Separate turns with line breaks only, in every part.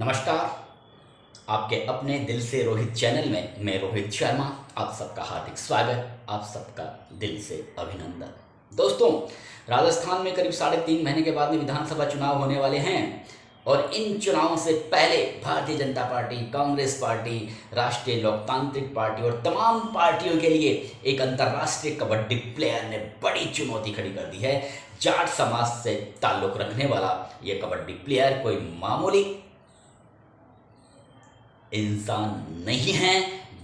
नमस्कार। आपके अपने दिल से रोहित चैनल में मैं रोहित शर्मा आप सबका हार्दिक स्वागत, आप सबका दिल से अभिनंदन। दोस्तों, राजस्थान में करीब 3.5 महीने के बाद में विधानसभा चुनाव होने वाले हैं और इन चुनावों से पहले भारतीय जनता पार्टी, कांग्रेस पार्टी, राष्ट्रीय लोकतांत्रिक पार्टी और तमाम पार्टियों के लिए एक अंतर्राष्ट्रीय कबड्डी प्लेयर ने बड़ी चुनौती खड़ी कर दी है। जाट समाज से ताल्लुक रखने वाला ये कबड्डी प्लेयर कोई मामूली इंसान नहीं है,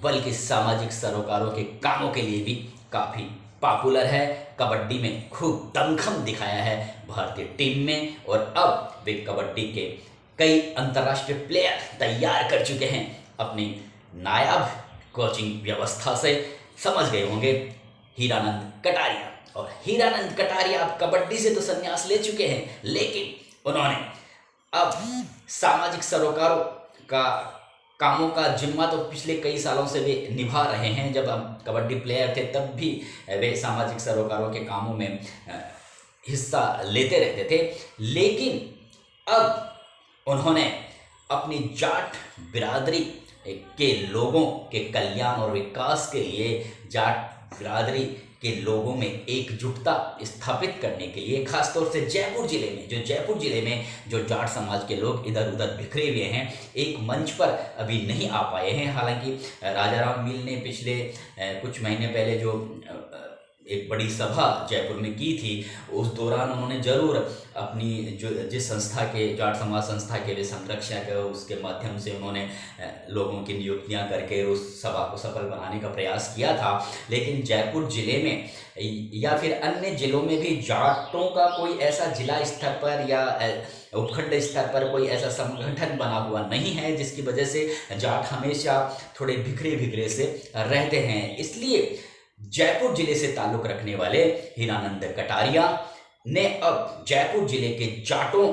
बल्कि सामाजिक सरोकारों के कामों के लिए भी काफ़ी पॉपुलर है। कबड्डी में खूब दमखम दिखाया है भारतीय टीम में और अब वे कबड्डी के कई अंतर्राष्ट्रीय प्लेयर तैयार कर चुके हैं। अपनी नायाब कोचिंग व्यवस्था से समझ गए होंगे हीरानंद कटारिया। और हीरानंद कटारिया अब कबड्डी से तो संन्यास ले चुके हैं, लेकिन उन्होंने अब सामाजिक सरोकारों का कामों का जिम्मा तो पिछले कई सालों से वे निभा रहे हैं। जब हम कबड्डी प्लेयर थे तब भी वे सामाजिक सरोकारों के कामों में हिस्सा लेते रहते थे, लेकिन अब उन्होंने अपनी जाट बिरादरी के लोगों के कल्याण और विकास के लिए, जाट बिरादरी के लोगों में एकजुटता स्थापित करने के लिए, खासतौर से जयपुर जिले में जो जाट समाज के लोग इधर उधर बिखरे हुए हैं, एक मंच पर अभी नहीं आ पाए हैं। हालांकि राजाराम मील ने पिछले कुछ महीने पहले जो एक बड़ी सभा जयपुर में की थी, उस दौरान उन्होंने जरूर अपनी जो जिस संस्था के, जाट समाज संस्था के वे संरक्षक, उसके माध्यम से उन्होंने लोगों की नियुक्तियां करके उस सभा को सफल बनाने का प्रयास किया था। लेकिन जयपुर जिले में या फिर अन्य जिलों में भी जाटों का कोई ऐसा जिला स्तर पर या उपखंड स्तर पर कोई ऐसा संगठन बना हुआ नहीं है, जिसकी वजह से जाट हमेशा थोड़े बिखरे से रहते हैं। इसलिए जयपुर जिले से ताल्लुक रखने वाले हीरानंद कटारिया ने अब जयपुर जिले के जाटों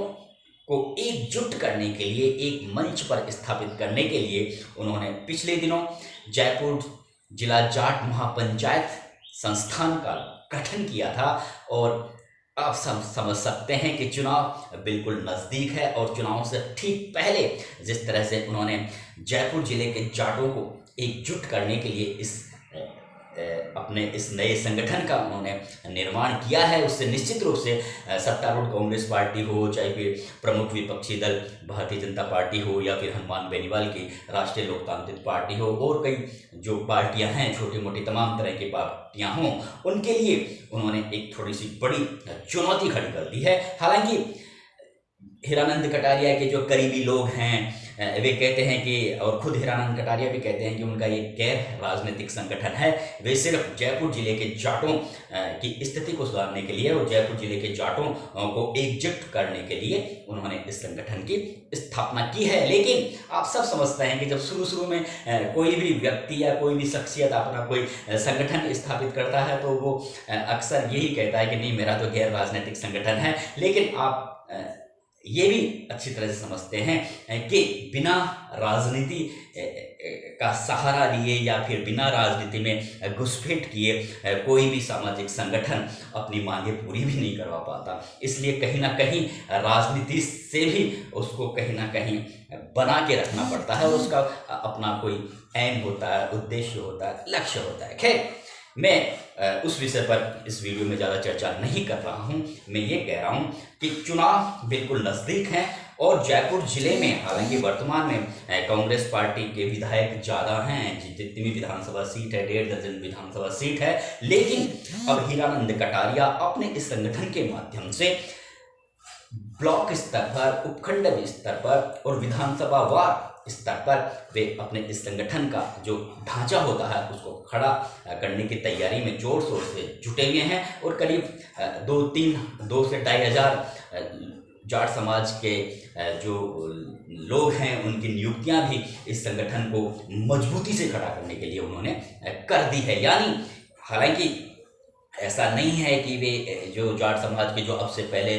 को एकजुट करने के लिए, एक मंच पर स्थापित करने के लिए उन्होंने पिछले दिनों जयपुर जिला जाट महापंचायत संस्थान का गठन किया था। और आप समझ सकते हैं कि चुनाव बिल्कुल नज़दीक है और चुनाव से ठीक पहले जिस तरह से उन्होंने जयपुर जिले के जाटों को एकजुट करने के लिए अपने इस नए संगठन का उन्होंने निर्माण किया है, उससे निश्चित रूप से सत्तारूढ़ कांग्रेस पार्टी हो, चाहे फिर प्रमुख विपक्षी दल भारतीय जनता पार्टी हो, या फिर हनुमान बेनीवाल की राष्ट्रीय लोकतांत्रिक पार्टी हो, और कई जो पार्टियां हैं, छोटी मोटी तमाम तरह की पार्टियां हों, उनके लिए उन्होंने एक थोड़ी सी बड़ी चुनौती खड़ी कर दी है। हालांकि हीरानंद कटारिया के जो करीबी लोग हैं वे कहते हैं कि, और खुद हीरानंद कटारिया भी कहते हैं कि उनका ये गैर राजनीतिक संगठन है। वे सिर्फ जयपुर जिले के जाटों की स्थिति को सुधारने के लिए और जयपुर जिले के जाटों को एकजुट करने के लिए उन्होंने इस संगठन की स्थापना की है। लेकिन आप सब समझते हैं कि जब शुरू में कोई भी व्यक्ति या कोई भी शख्सियत अपना कोई संगठन स्थापित करता है तो वो अक्सर यही कहता है कि नहीं, मेरा तो गैर राजनीतिक संगठन है। लेकिन आप ये भी अच्छी तरह से समझते हैं कि बिना राजनीति का सहारा लिए या फिर बिना राजनीति में घुसपैठ किए कोई भी सामाजिक संगठन अपनी मांगे पूरी भी नहीं करवा पाता। इसलिए कहीं ना कहीं राजनीति से भी उसको कहीं ना कहीं बना के रखना पड़ता है, उसका अपना कोई एम होता है, उद्देश्य होता है, लक्ष्य होता है। खैर, मैं उस विषय पर इस वीडियो में ज़्यादा चर्चा नहीं कर रहा हूं। मैं ये कह रहा हूं कि चुनाव बिल्कुल नज़दीक हैं और जयपुर जिले में, हालांकि वर्तमान में कांग्रेस पार्टी के विधायक ज़्यादा हैं, जितनी भी विधानसभा सीट है, 1.5 दर्जन विधानसभा सीट है, लेकिन अब हीरानंद कटारिया अपने इस संगठन के माध्यम से ब्लॉक स्तर पर, उपखंड स्तर पर और विधानसभा वार स्तर पर वे अपने इस संगठन का जो ढांचा होता है उसको खड़ा करने की तैयारी में जोर शोर से जुटे हुए हैं। और करीब 2 से 2.5 हजार जाट समाज के जो लोग हैं उनकी नियुक्तियां भी इस संगठन को मजबूती से खड़ा करने के लिए उन्होंने कर दी है। यानी हालांकि ऐसा नहीं है कि वे जो जाट समाज के जो अब से पहले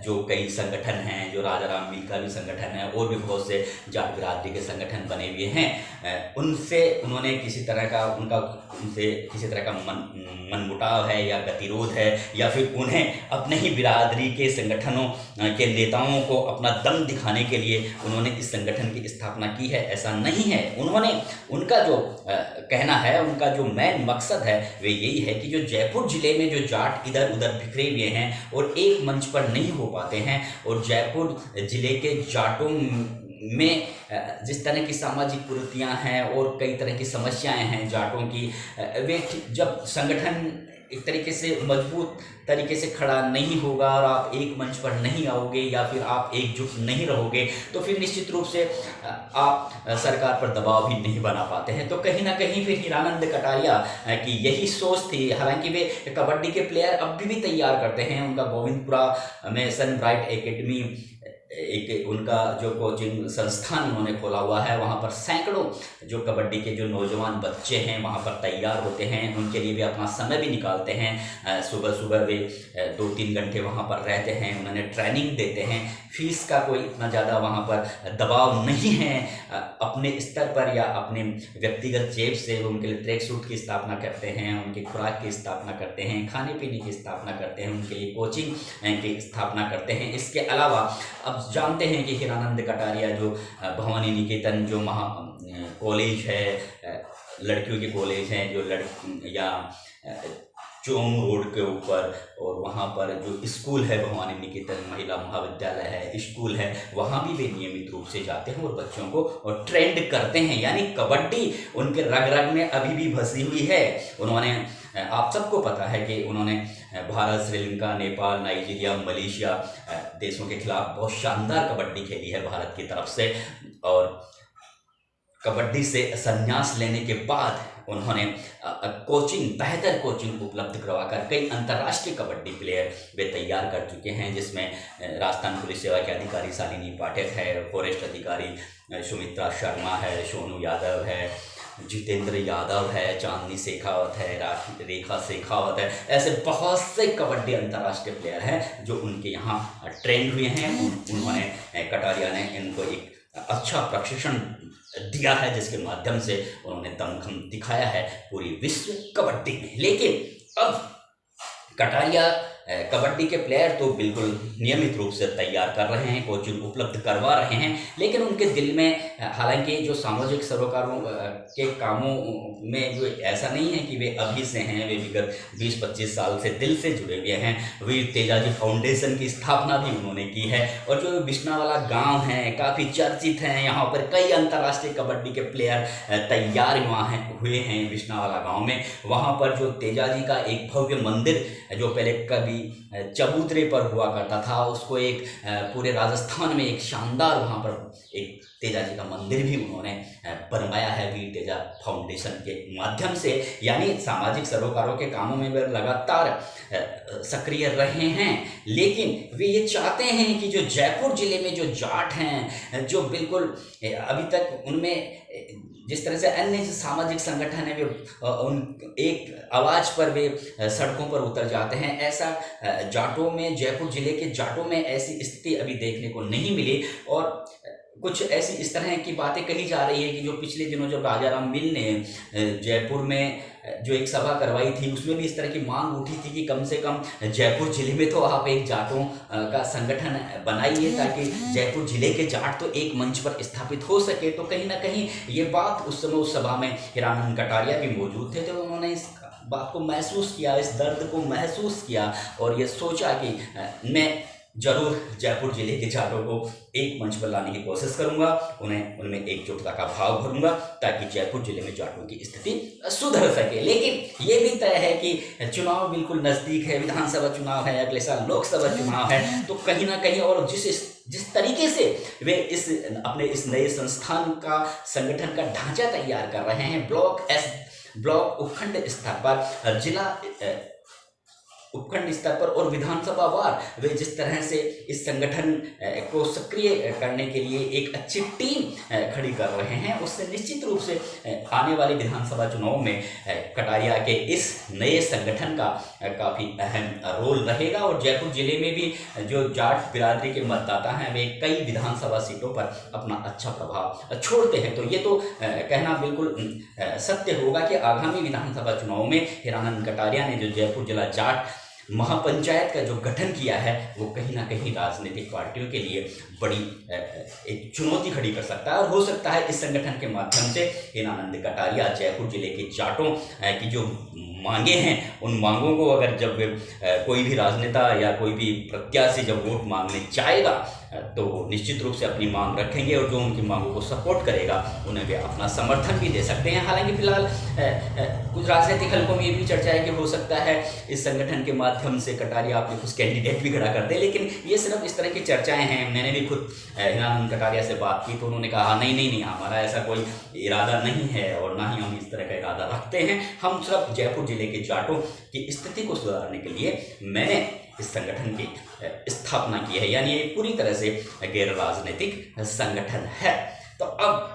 जो कई संगठन हैं, जो राजा राम मील का भी संगठन है और भी बहुत से जाट बिरादरी के संगठन बने हुए हैं, उनसे उन्होंने किसी तरह का उनसे किसी तरह का मनमुटाव है या गतिरोध है, या फिर उन्हें अपने ही बिरादरी के संगठनों के नेताओं को अपना दम दिखाने के लिए उन्होंने इस संगठन की स्थापना की है, ऐसा नहीं है। उन्होंने उनका जो कहना है, उनका जो मेन मकसद है वे यही है कि जो जयपुर जिले में जो जाट इधर उधर बिखरे हुए हैं और एक मंच पर नहीं हो पाते हैं, और जयपुर जिले के जाटों में जिस तरह की सामाजिक कुरीतियां हैं और कई तरह की समस्याएं हैं जाटों की, वे जब संगठन एक तरीके से मजबूत तरीके से खड़ा नहीं होगा और आप एक मंच पर नहीं आओगे या फिर आप एकजुट नहीं रहोगे, तो फिर निश्चित रूप से आप सरकार पर दबाव भी नहीं बना पाते हैं। तो कहीं ना कहीं फिर हीरानंद कटारिया की यही सोच थी। हालांकि वे कबड्डी के प्लेयर अब भी तैयार करते हैं। उनका गोविंदपुरा में सनब्राइट एकेडमी एक उनका जो कोचिंग संस्थान उन्होंने खोला हुआ है, वहाँ पर सैकड़ों जो कबड्डी के जो नौजवान बच्चे हैं वहाँ पर तैयार होते हैं। उनके लिए वे अपना समय भी निकालते हैं। सुबह सुबह वे 2-3 घंटे वहाँ पर रहते हैं, उन्होंने ट्रेनिंग देते हैं। फीस का कोई इतना ज़्यादा वहाँ पर दबाव नहीं है। अपने स्तर पर या अपने व्यक्तिगत जेब से वो उनके लिए ट्रैक सूट की स्थापना करते हैं, उनकी खुराक की स्थापना करते हैं, खाने पीने की स्थापना करते हैं, उनके लिए कोचिंग की स्थापना करते हैं। इसके अलावा अब जानते हैं कि हीरानंद कटारिया जो भवानी निकेतन जो कॉलेज है, लड़कियों के कॉलेज हैं जो या चोम रोड के ऊपर, और वहाँ पर जो स्कूल है भवानी निकेतन महिला महाविद्यालय है, स्कूल है, वहाँ भी वे नियमित रूप से जाते हैं और बच्चों को और ट्रेंड करते हैं। यानी कबड्डी उनके रग रग में अभी भी बसी हुई है। उन्होंने, आप सबको पता है कि उन्होंने भारत, श्रीलंका, नेपाल, नाइजीरिया, मलेशिया देशों के खिलाफ बहुत शानदार कबड्डी खेली है भारत की तरफ से। और कबड्डी से संन्यास लेने के बाद उन्होंने कोचिंग, बेहतर कोचिंग उपलब्ध करवाकर कई अंतर्राष्ट्रीय कबड्डी प्लेयर वे तैयार कर चुके हैं, जिसमें राजस्थान पुलिस सेवा के अधिकारी शालिनी पाठक है, फॉरेस्ट अधिकारी सुमित्रा शर्मा है, सोनू यादव है, जितेंद्र यादव है, चांदनी शेखावत है, रेखा शेखावत है। ऐसे बहुत से कबड्डी अंतर्राष्ट्रीय प्लेयर हैं जो उनके यहाँ ट्रेंड हुए हैं। उन्होंने कटारिया ने इनको एक अच्छा प्रशिक्षण दिया है, जिसके माध्यम से उन्होंने दमखम दिखाया है पूरी विश्व कबड्डी में। लेकिन अब कटारिया कबड्डी के प्लेयर तो बिल्कुल नियमित रूप से तैयार कर रहे हैं, कोचिंग उपलब्ध करवा रहे हैं, लेकिन उनके दिल में, हालांकि जो सामाजिक सरोकारों के कामों में जो ऐसा नहीं है कि वे अभी से हैं, वे विगत 20-25 साल से दिल से जुड़े हुए हैं। वीर तेजाजी फाउंडेशन की स्थापना भी उन्होंने की है, और जो बिश्नावाला गांव है काफ़ी चर्चित हैं, यहाँ पर कई अंतर्राष्ट्रीय कबड्डी के प्लेयर तैयार हुए हैं बिश्नावाला गाँव में। वहाँ पर जो तेजाजी का एक भव्य मंदिर जो पहले कभी चबूतरे पर हुआ करता था, उसको एक पूरे राजस्थान में एक शानदार वहाँ पर एक तेजाजी का मंदिर भी उन्होंने बनवाया है वीर तेजा फाउंडेशन के माध्यम से। यानी सामाजिक सरोकारों के कामों में वे लगातार सक्रिय रहे हैं, लेकिन वे ये चाहते हैं कि जो जयपुर जिले में जो जाट हैं, जो बिल्कुल अभी तक उनमें जिस तरह से अन्य जो सामाजिक संगठन है वे उन एक आवाज़ पर वे सड़कों पर उतर जाते हैं, ऐसा जाटों में, जयपुर जिले के जाटों में ऐसी स्थिति अभी देखने को नहीं मिली। और कुछ ऐसी इस तरह की बातें कही जा रही है कि जो पिछले दिनों जब राजा राम मिल ने जयपुर में जो एक सभा करवाई थी, उसमें भी इस तरह की मांग उठी थी कि कम से कम जयपुर जिले में तो आप एक जाटों का संगठन बनाइए, ताकि जयपुर जिले के जाट तो एक मंच पर स्थापित हो सके। तो कहीं ना कहीं ये बात उस समय उस सभा में हीरानंद कटारिया भी मौजूद थे, तो उन्होंने इस बात को महसूस किया, इस दर्द को महसूस किया, और ये सोचा कि मैं जरूर जयपुर जिले के जाटों को एक मंच पर लाने की कोशिश करूंगा, उनमें एकजुटता का भाव भरूंगा, ताकि जयपुर जिले में जाटों की स्थिति सुधर सके। लेकिन ये भी तय है कि चुनाव बिल्कुल नज़दीक है, विधानसभा चुनाव है, अगले साल लोकसभा चुनाव है, तो कहीं ना कहीं, और जिस तरीके से वे अपने इस नए संस्थान का, संगठन का ढांचा तैयार कर रहे हैं, ब्लॉक उपखंड स्तर पर, जिला उपखंड स्तर पर और विधानसभा वार वे जिस तरह से इस संगठन को सक्रिय करने के लिए एक अच्छी टीम खड़ी कर रहे हैं, उससे निश्चित रूप से आने वाले विधानसभा चुनाव में कटारिया के इस नए संगठन का काफ़ी अहम रोल रहेगा। और जयपुर जिले में भी जो जाट बिरादरी के मतदाता हैं वे कई विधानसभा सीटों पर अपना अच्छा प्रभाव छोड़ते हैं। तो ये तो कहना बिल्कुल सत्य होगा कि आगामी विधानसभा चुनाव में हीरानंद कटारिया ने जो जयपुर जिला जाट महापंचायत का जो गठन किया है वो कहीं ना कहीं राजनीतिक पार्टियों के लिए बड़ी एक चुनौती खड़ी कर सकता है। और हो सकता है इस संगठन के माध्यम से हीरानंद कटारिया जयपुर जिले के जाटों की जो मांगे हैं उन मांगों को अगर जब कोई भी राजनेता या कोई भी प्रत्याशी जब वोट मांगने जाएगा तो निश्चित रूप से अपनी मांग रखेंगे और जो उनकी मांगों को सपोर्ट करेगा उन्हें वे अपना समर्थन भी दे सकते हैं। हालांकि फिलहाल कुछ राजनीतिक हलकों में ये भी चर्चा है कि हो सकता है इस संगठन के माध्यम से कटारिया अपने कुछ कैंडिडेट भी खड़ा कर दे, लेकिन ये सिर्फ इस तरह की चर्चाएं हैं। मैंने भी खुद हीरानंद कटारिया से बात की तो उन्होंने कहा नहीं हमारा ऐसा कोई इरादा नहीं है और ना ही हम इस तरह का इरादा रखते हैं। हम सिर्फ जयपुर जिले के जाटों की स्थिति को सुधारने के लिए मैंने इस संगठन की स्थापना की है, यानी ये पूरी तरह से गैर राजनीतिक संगठन है। तो अब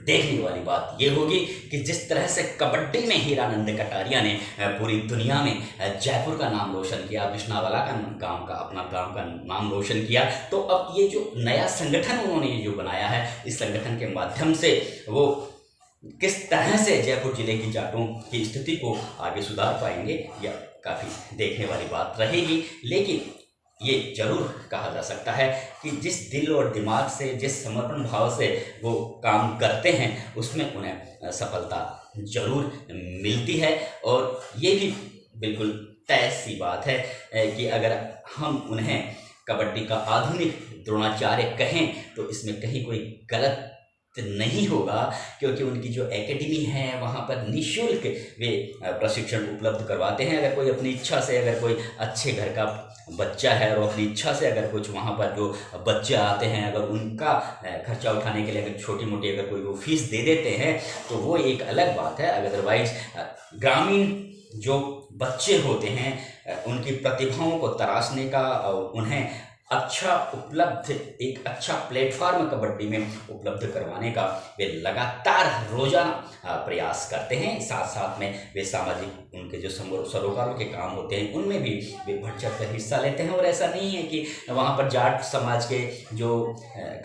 देखने वाली बात ये होगी कि जिस तरह से कबड्डी में हीरानंद कटारिया ने पूरी दुनिया में जयपुर का नाम रोशन किया, बिश्नावाला का अपना गांव का नाम रोशन किया, तो अब ये जो नया संगठन उन्होंने जो बनाया है इस संगठन के माध्यम से वो किस तरह से जयपुर जिले की जाटों की स्थिति को आगे सुधार पाएंगे या काफ़ी देखने वाली बात रहेगी। लेकिन ये जरूर कहा जा सकता है कि जिस दिल और दिमाग से, जिस समर्पण भाव से वो काम करते हैं उसमें उन्हें सफलता जरूर मिलती है। और ये भी बिल्कुल तय सी बात है कि अगर हम उन्हें कबड्डी का आधुनिक द्रोणाचार्य कहें तो इसमें कहीं कोई गलत नहीं होगा, क्योंकि उनकी जो एकेडमी है वहाँ पर निःशुल्क वे प्रशिक्षण उपलब्ध करवाते हैं। अगर कोई अपनी इच्छा से, अगर कोई अच्छे घर का बच्चा है और अपनी इच्छा से अगर कुछ वहाँ पर जो बच्चे आते हैं अगर उनका खर्चा उठाने के लिए अगर छोटी मोटी अगर कोई वो फीस दे देते हैं तो वो एक अलग बात है। अदरवाइज ग्रामीण जो बच्चे होते हैं उनकी प्रतिभाओं को तराशने का और उन्हें एक अच्छा प्लेटफॉर्म कबड्डी में उपलब्ध करवाने का वे लगातार रोजाना प्रयास करते हैं। साथ साथ में वे सामाजिक उनके जो सरोकारों के काम होते हैं उनमें भी वे बढ़ चढ़ कर हिस्सा लेते हैं। और ऐसा नहीं है कि वहाँ पर जाट समाज के जो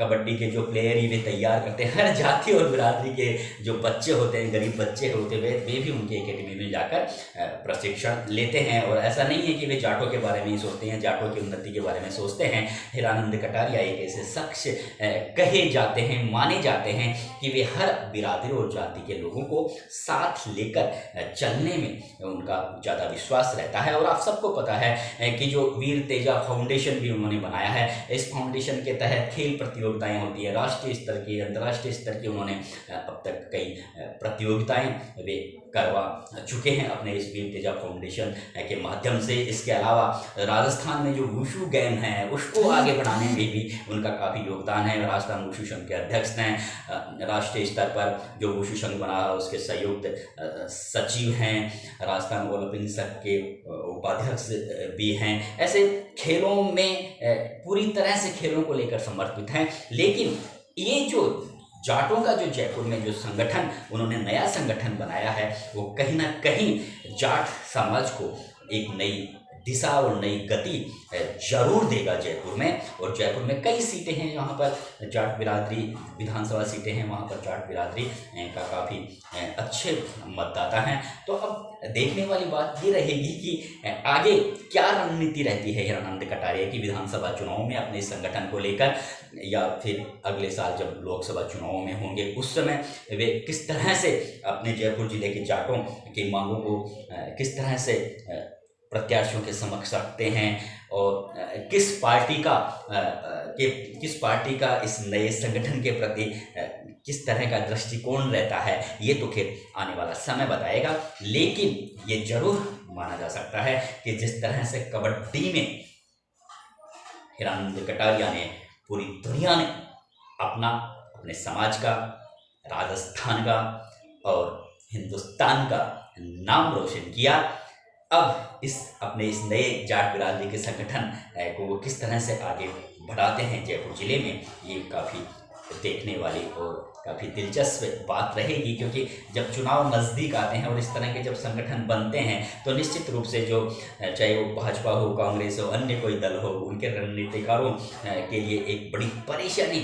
कबड्डी के जो प्लेयर ही वे तैयार करते हैं, हर जाति और बिरादरी के जो बच्चे होते हैं, गरीब बच्चे होते हैं, वे भी उनके एकेडमी में जाकर प्रशिक्षण लेते हैं। और ऐसा नहीं है कि वे जाटों के बारे में ही सोचते हैं, जाटों की उन्नति के बारे में सोचते हैं। हीरानंद कटारिया एक ऐसे शख्स कहे जाते हैं, माने जाते हैं कि वे हर बिरादरी और जाति के लोगों को साथ लेकर चलने में उनका ज़्यादा विश्वास रहता है। और आप सबको पता है कि जो वीर तेजा फाउंडेशन भी उन्होंने बनाया है, इस फाउंडेशन के तहत खेल प्रतियोगिताएं होती है, राष्ट्रीय स्तर की, अंतर्राष्ट्रीय स्तर की उन्होंने अब तक कई प्रतियोगिताएं वे करवा चुके हैं अपने इस वीर तेजा फाउंडेशन के माध्यम से। इसके अलावा राजस्थान में जो वुशु गेम है उसको आगे बढ़ाने में भी उनका काफ़ी योगदान है। राजस्थान वुशु संघ के अध्यक्ष हैं, राष्ट्रीय स्तर पर जो वुशु संघ बना उसके संयुक्त सचिव हैं, राजस्थान ओलंपिक संघ के उपाध्यक्ष भी हैं। ऐसे खेलों में पूरी तरह से खेलों को लेकर समर्पित हैं। लेकिन ये जो जाटों का जो जयपुर में जो संगठन उन्होंने नया संगठन बनाया है वो कहीं ना कहीं जाट समाज को एक नई दिशा और नई गति जरूर देगा जयपुर में। और जयपुर में कई सीटें हैं जहाँ पर जाट बिरादरी, विधानसभा सीटें हैं वहाँ पर जाट बिरादरी का काफ़ी अच्छे मतदाता हैं। तो अब देखने वाली बात ये रहेगी कि आगे क्या रणनीति रहती है हीरानंद कटारिया की विधानसभा चुनाव में अपने संगठन को लेकर, या फिर अगले साल जब लोकसभा चुनाव में होंगे उस समय वे किस तरह से अपने जयपुर जिले के जाटों की मांगों को किस तरह से प्रत्याशियों के समक्ष रखते हैं और किस पार्टी का इस नए संगठन के प्रति किस तरह का दृष्टिकोण रहता है ये तो खैर आने वाला समय बताएगा। लेकिन ये जरूर माना जा सकता है कि जिस तरह से कबड्डी में हीरानंद कटारिया ने पूरी दुनिया ने अपने समाज का, राजस्थान का और हिंदुस्तान का नाम रोशन किया, अब इस नए जाट बिरादरी के संगठन को वो किस तरह से आगे बढ़ाते हैं जयपुर जिले में, ये काफ़ी देखने वाली और काफ़ी दिलचस्प बात रहेगी। क्योंकि जब चुनाव नज़दीक आते हैं और इस तरह के जब संगठन बनते हैं तो निश्चित रूप से जो चाहे वो भाजपा हो, कांग्रेस हो, अन्य कोई दल हो, उनके रणनीतिकारों के लिए एक बड़ी परेशानी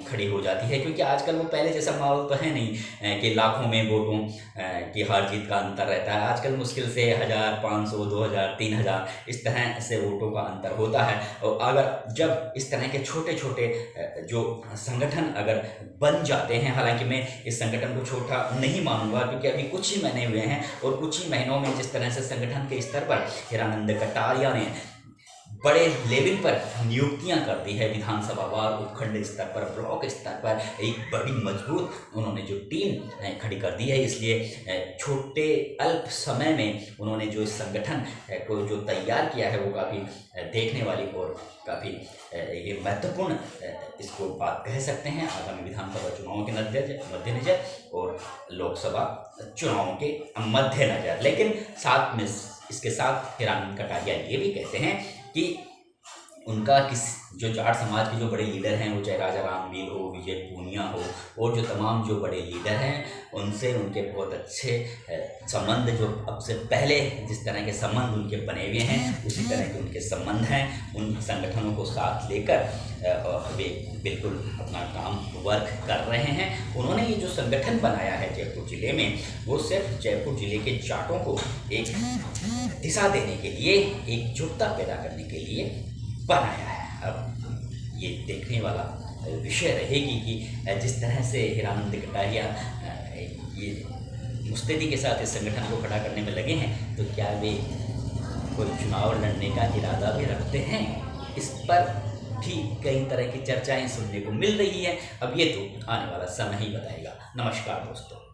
खड़ी हो जाती है। क्योंकि आजकल वो पहले जैसा माहौल तो है नहीं कि लाखों में वोटों की हार जीत का अंतर रहता है। आजकल मुश्किल से 1000, 500, 2000, 3000 इस तरह से वोटों का अंतर होता है। और अगर जब इस तरह के छोटे छोटे जो संगठन अगर बन जाते हैं, हालांकि मैं इस संगठन को छोटा नहीं मानूंगा क्योंकि अभी कुछ ही महीने हुए हैं और कुछ ही महीनों में जिस तरह से संगठन के स्तर पर हिरानंद कटारिया ने बड़े लेवल पर नियुक्तियां कर दी है, विधानसभा वार, उपखंड स्तर पर, ब्लॉक स्तर पर एक बड़ी मजबूत उन्होंने जो टीम खड़ी कर दी है। इसलिए छोटे अल्प समय में उन्होंने जो इस संगठन को जो तैयार किया है वो काफ़ी देखने वाली और काफ़ी ये महत्वपूर्ण इसको बात कह सकते हैं आगामी विधानसभा चुनावों के मद्देनजर और लोकसभा चुनावों के मद्देनजर। लेकिन साथ में इसके साथ हिरानंद कटारिया ये भी कहते हैं कि उनका जो जाट समाज के जो बड़े लीडर हैं, वो चाहे राजा रामवीर हो, विजय पूनिया हो और जो तमाम जो बड़े लीडर हैं, उनसे उनके बहुत अच्छे संबंध, जो अब से पहले जिस तरह के संबंध उनके बने हुए हैं उसी तरह के उनके संबंध हैं। उन संगठनों को साथ लेकर वे बिल्कुल अपना काम वर्क कर रहे हैं। उन्होंने ये जो संगठन बनाया है जयपुर जिले में, वो सिर्फ जयपुर जिले के जाटों को एक दिशा देने के लिए, एकजुटता पैदा करने के लिए बनाया है। अब ये देखने वाला विषय रहेगी कि जिस तरह से हिरानंद कटारिया ये मुस्तैदी के साथ इस संगठन को खड़ा करने में लगे हैं, तो क्या वे कोई चुनाव लड़ने का इरादा भी रखते हैं? इस पर भी कई तरह की चर्चाएं सुनने को मिल रही है। अब ये तो आने वाला समय ही बताएगा। नमस्कार दोस्तों।